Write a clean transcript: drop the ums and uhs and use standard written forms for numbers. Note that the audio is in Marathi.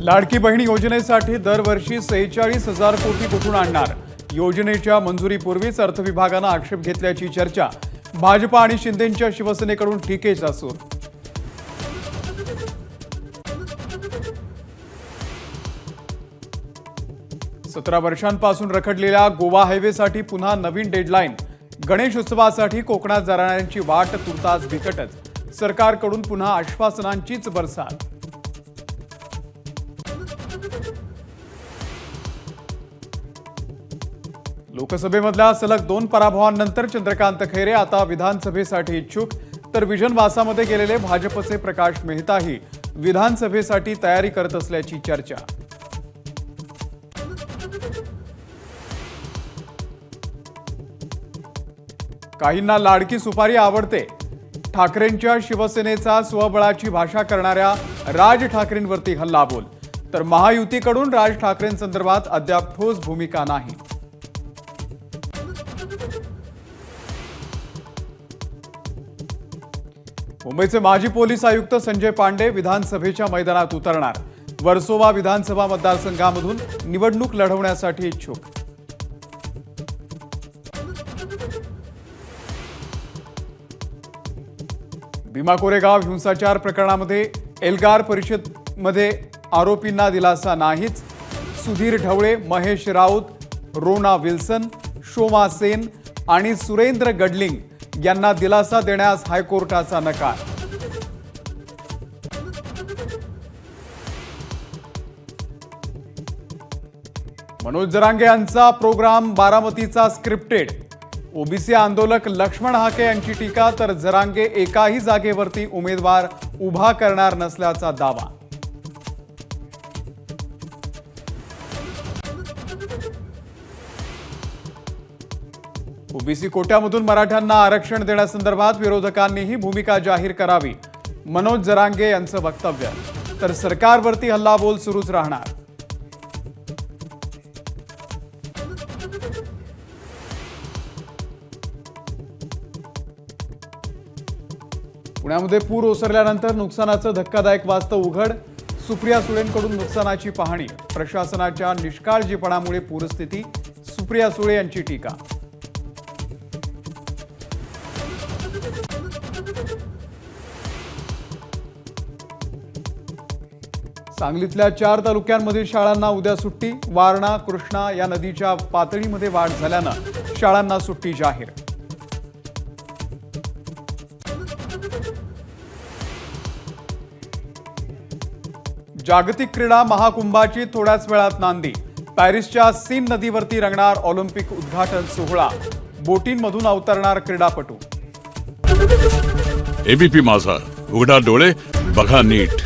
लाडकी बहीण योजनेसाठी दरवर्षी 46,000 कोटी कुठून आणणार? योजनेच्या मंजुरीपूर्वीच अर्थ विभागाने आक्षेप घेतल्याची चर्चा. भाजपा आणि शिंदेंच्या शिवसेनेकडून टीकेचा सूर. सतरा वर्षांपासून रखडलेल्या गोवा हायवेसाठी पुन्हा नवीन डेडलाईन. गणेश उत्सवासाठी कोकणात जाणाऱ्यांची वाट तुर्तास बिकटच. सरकारकडून पुन्हा आश्वासनांचीच बरसात. लोकसभेमधल्या सलग 2 पराभवांनंतर चंद्रकांत खैरे आता विधानसभेसाठी इच्छुक. तर विजनवासामध्ये गेलेले भाजपचे प्रकाश मेहताही विधानसभेसाठी तयारी करत असल्याची चर्चा. काहींना लाडकी सुपारी आवडते. ठाकरेंच्या शिवसेनेचा स्वबळाची भाषा करणाऱ्या राज ठाकरेंवरती हल्लाबोल. तर महायुतीकडून राज ठाकरेंसंदर्भात अद्याप ठोस भूमिका नाही. मुंबईचे माजी पोलीस आयुक्त संजय पांडे विधानसभेच्या मैदानात उतरणार. वर्सोवा विधानसभा मतदारसंघामधून निवडणूक लढवण्यासाठी इच्छुक. भीमा कोरेगाव हिंसाचार प्रकरणामध्ये एल्गार परिषदेमध्ये आरोपींना दिलासा नाहीच. सुधीर ढवळे, महेश राऊत, रोना विल्सन, शोमा सेन आणि सुरेंद्र गडलिंग यांना दिलासा देण्यास हायकोर्टाचा नकार. मनोज जरांगे यांचा प्रोग्राम बारामतीचा स्क्रिप्टेड. ओबीसी आंदोलक लक्ष्मण हाके यांची टीका. तर जरांगे एकाही जागेवरती उमेदवार उभा करणार नसल्याचा दावा. ओबीसी कोट्यामधून मराठ्यांना आरक्षण देण्यासंदर्भात विरोधकांनीही भूमिका जाहीर करावी. मनोज जरांगे यांचं वक्तव्य. तर सरकारवरती हल्लाबोल सुरूच राहणार. पुण्यामध्ये पूर ओसरल्यानंतर नुकसानाचं धक्कादायक वास्तव उघड. सुप्रिया सुळेंकडून नुकसानाची पाहणी. प्रशासनाच्या निष्काळजीपणामुळे पूरस्थिती. सुप्रिया सुळे यांची टीका. सांगलीतल्या 4 तालुक्यांमधील शाळांना उद्या सुट्टी. वारणा, कृष्णा या नदीच्या पातळीमध्ये वाढ झाल्यानं शाळांना सुट्टी जाहीर. जागतिक क्रीडा महाकुंभाची थोड्याच वेळात नांदी. पॅरिसच्या सीन नदीवरती रंगणार ऑलिम्पिक उद्घाटन सोहळा. बोटींमधून अवतरणार क्रीडापटू. एबीपी माझा, उघडा डोळे बघा नीट.